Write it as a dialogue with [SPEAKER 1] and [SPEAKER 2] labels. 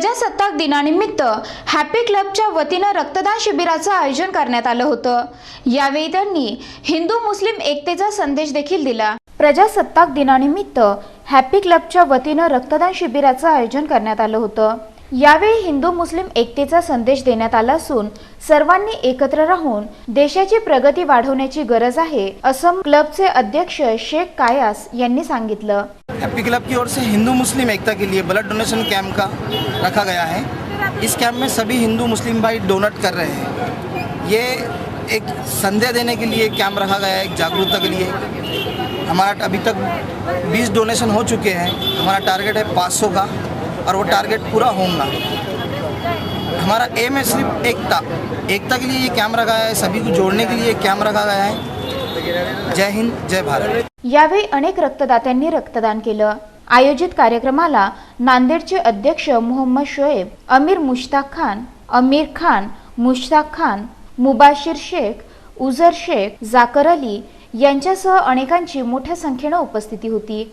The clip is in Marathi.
[SPEAKER 1] प्रजासत्ताक दिनानिमित्त हॅपी क्लबच्या वतीनं रक्तदान शिबिराचं आयोजन करण्यात आलं होतं। यावेळी त्यांनी हिंदू मुस्लिम एकतेचा संदेश देखील दिला। प्रजासत्ताक दिनानिमित्त हॅपी क्लबच्या वतीनं रक्तदान शिबिराचं आयोजन करण्यात आलं होतं। यावेळी हिंदू मुस्लिम एकतेचा संदेश देण्यात आला असून सर्वांनी एकत्र राहून देशाची प्रगती वाढवण्याची गरज आहे असं क्लबचे अध्यक्ष शेख कायास यांनी सांगितलं।
[SPEAKER 2] हैप्पी क्लब की ओर से हिंदू मुस्लिम एकता के लिए ब्लड डोनेशन कैंप का रखा गया है। इस कैंप में सभी हिंदू मुस्लिम भाई डोनेट कर रहे हैं। ये एक संदेश देने के लिए कैंप रखा गया है, एक जागरूकता के लिए। हमारा अभी तक 20 डोनेशन हो चुके हैं। हमारा टारगेट है 500 का और वो टारगेट पूरा होगा। हमारा एम है सिर्फ एकता के लिए ये कैंप रखा है, सभी को जोड़ने के लिए कैंप रखा गया है। जय हिंद, जय भारत।
[SPEAKER 1] यावेळी अनेक रक्तदात्यांनी रक्तदान केलं। आयोजित कार्यक्रमाला नांदेडचे अध्यक्ष मोहम्मद शोएब, अमीर खान, मुश्ताक खान, मुबाशिर शेख, उजर शेख, जाकर अली यांच्यासह अनेकांची मोठ्या संख्येने उपस्थिती होती।